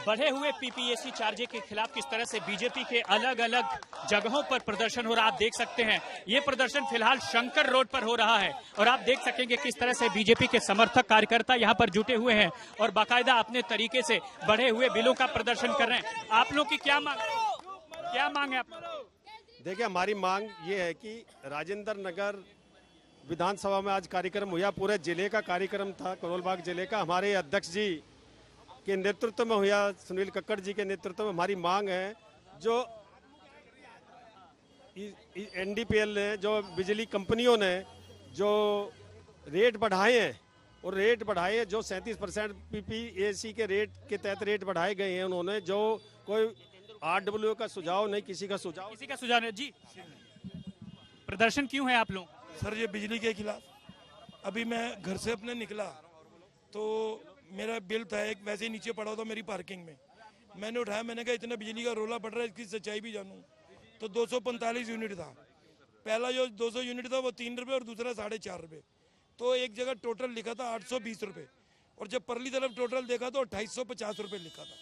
बढ़े हुए पीपीएसी चार्जे के खिलाफ किस तरह से बीजेपी के अलग अलग जगहों पर प्रदर्शन हो रहा है, आप देख सकते हैं। ये प्रदर्शन फिलहाल शंकर रोड पर हो रहा है और आप देख सकेंगे किस तरह से बीजेपी के समर्थक कार्यकर्ता यहाँ पर जुटे हुए हैं और बाकायदा अपने तरीके से बढ़े हुए बिलों का प्रदर्शन कर रहे हैं। आप लोग की क्या मांग है? देखिए, हमारी मांग ये है कि राजेंद्र नगर विधानसभा में आज कार्यक्रम हुआ, पूरे जिले का कार्यक्रम था, करोल बाग जिले का। हमारे अध्यक्ष जी के नेतृत्व में हुआ, सुनील कक्कड़ जी के नेतृत्व में। हमारी मांग है जो एनडीपीएल ने, जो बिजली कंपनियों ने जो रेट बढ़ाए हैं और रेट बढ़ाए जो 37% पीपीएसी के रेट के तहत रेट बढ़ाए गए हैं, उन्होंने जो कोई आरडब्ल्यू का सुझाव नहीं, किसी का सुझाव नहीं। जी, प्रदर्शन क्यों है आप लोग? सर, ये बिजली के खिलाफ। अभी मैं घर से अपने निकला तो मेरा बिल था एक, वैसे ही नीचे पड़ा था मेरी पार्किंग में। मैंने उठाया, मैंने कहा इतना बिजली का रोला पड़ रहा है, इसकी सच्चाई भी जानूं। तो 245 यूनिट था। पहला जो 200 यूनिट था वो 3 रुपये और दूसरा 4.5 रुपये। तो एक जगह टोटल लिखा था 820 रुपये और जब परली तरफ टोटल देखा तो 2850 रुपये लिखा था।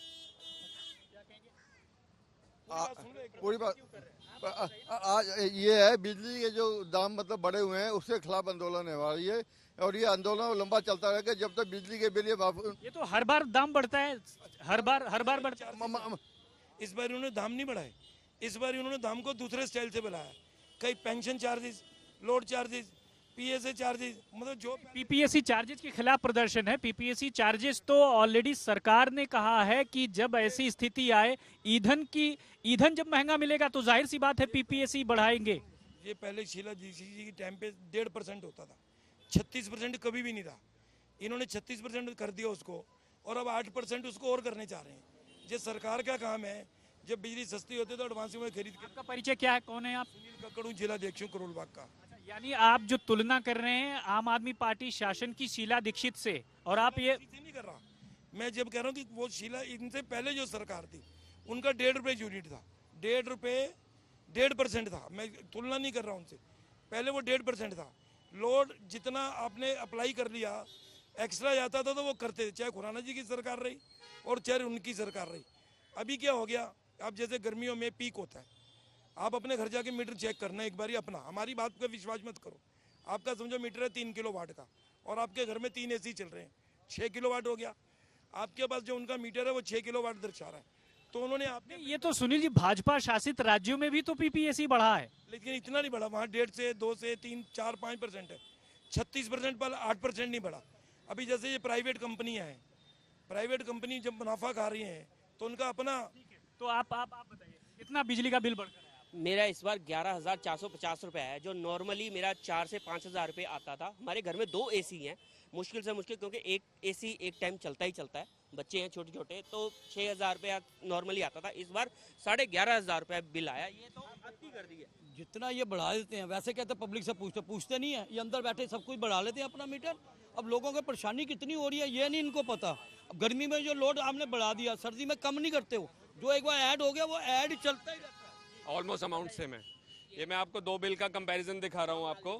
पूरी बात आज ये है, बिजली के जो दाम मतलब बढ़े हुए हैं उसके खिलाफ आंदोलन है हमारा ये, और ये आंदोलन लंबा चलता रहेगा जब तक बिजली के बिल ये तो हर बार दाम बढ़ता है, हर बार बढ़ता है। इस बार उन्होंने दाम नहीं बढ़ाए, इस बार उन्होंने दाम को दूसरे स्टाइल से बढ़ाया। कई pension charges, load charges, PSA charges, मतलब जो पीपीएसी चार्जेस के खिलाफ प्रदर्शन है। पीपीएसी चार्जेस तो ऑलरेडी सरकार ने कहा है कि जब ऐसी स्थिति आए, ईंधन जब महंगा मिलेगा तो जाहिर सी बात है पीपीएसी बढ़ाएंगे। ये पहले शीला जीसी जी के टाइम पे 1.5% होता था, 36% कभी भी नहीं था। इन्होंने 36% कर दिया उसको और अब 8% उसको और करने चाह रहे हैं। ये सरकार का काम है, जब बिजली सस्ती होती है तो एडवांस में खरीद के। आपका परिचय क्या है, कौन है आप? सुनील कक्कड़, जिला अध्यक्ष करोल बाग का। यानी आप जो तुलना कर रहे हैं आम आदमी पार्टी शासन की शीला दीक्षित से, और आप ये नहीं कर रहा। मैं जब कह रहा हूँ कि वो शीला, इनसे पहले जो सरकार थी उनका 1.5 रुपये यूनिट था, 1.5 रुपये 1.5% था। मैं तुलना नहीं कर रहा उनसे, पहले वो 1.5% था। लोड जितना आपने अप्लाई कर लिया, एक्स्ट्रा जाता था तो वो करते थे, चाहे खुराना जी की सरकार रही और चाहे उनकी सरकार रही। अभी क्या हो गया, अब जैसे गर्मियों में पीक होता है, आप अपने घर जाके मीटर चेक करना एक बार अपना, हमारी बात पे विश्वास मत करो। आपका समझो मीटर है 3 किलोवाट का और आपके घर में 3 एसी चल रहे हैं, 6 किलोवाट हो गया। आपके पास जो उनका मीटर है वो 6 किलोवाट दर्शा रहा है। तो उन्होंने आपने ये तो सुनील जी, भाजपा शासित राज्यों में भी तो पीपीएसी बढ़ा है, लेकिन इतना नहीं बढ़ा। वहाँ 1.5 से 2 से 3 4 5% है, 36% पर 8% नहीं बढ़ा। अभी जैसे ये प्राइवेट कंपनियाँ हैं, प्राइवेट कंपनी जब मुनाफा खा रही हैं तो उनका अपना। तो आप बताइए कितना बिजली का बिल बढ़ गया? मेरा इस बार 11,450 रुपये है, जो नॉर्मली मेरा 4 से 5,000 रुपये आता था। हमारे घर में 2 एसी हैं, मुश्किल से मुश्किल, क्योंकि एक एसी एक टाइम चलता ही चलता है, बच्चे हैं छोटे छोटे, तो 6,000 रुपये नॉर्मली आता था। इस बार 11,500 रुपये बिल आया। ये तो अति कर दी है। जितना ये बढ़ा देते हैं, वैसे कहते पब्लिक से पूछते नहीं है, ये अंदर बैठे सब कुछ बढ़ा लेते हैं अपना मीटर। अब लोगों को परेशानी कितनी हो रही है ये नहीं इनको पता। अब गर्मी में जो लोड आपने बढ़ा दिया, सर्दी में कम नहीं करते हो, जो एक बार ऐड हो गया वो ऐड चलता ही रहता है। ऑलमोस्ट अमाउंट सेम है। ये मैं आपको 2 बिल का कंपैरिजन दिखा रहा हूँ आपको।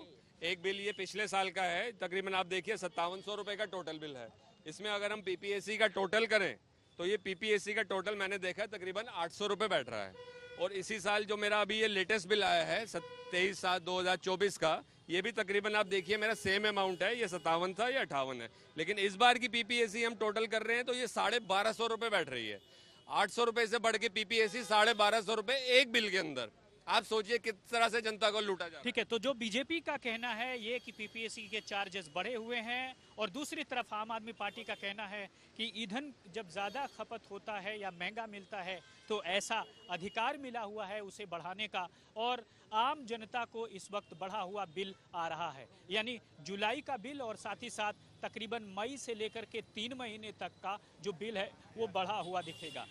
एक बिल ये पिछले साल का है, तकरीबन आप देखिए 5700 रुपये का टोटल बिल है। इसमें अगर हम पीपीएसी का टोटल करें तो ये पीपीएसी का टोटल मैंने देखा तकरीबन 800 रुपये बैठ रहा है। और इसी साल जो मेरा अभी ये लेटेस्ट बिल आया है 23/7/2024 का, ये भी तकरीबन आप देखिए मेरा सेम अमाउंट है, ये 57 था, ये 58 है। लेकिन इस बार की पीपीएसी हम टोटल कर रहे हैं तो ये 1250 रुपये बैठ रही है। 800 रुपये से बढ़ के पीपीएसी 1250 रुपये एक बिल के अंदर। आप सोचिए किस तरह से जनता को लूटा जा रहा है। ठीक है, तो जो बीजेपी का कहना है ये कि पीपीएसी के चार्जेस बढ़े हुए हैं, और दूसरी तरफ आम आदमी पार्टी का कहना है कि ईंधन जब ज़्यादा खपत होता है या महंगा मिलता है तो ऐसा अधिकार मिला हुआ है उसे बढ़ाने का, और आम जनता को इस वक्त बढ़ा हुआ बिल आ रहा है। यानी जुलाई का बिल और साथ ही साथ तकरीबन मई से लेकर के 3 महीने तक का जो बिल है वो बढ़ा हुआ दिखेगा।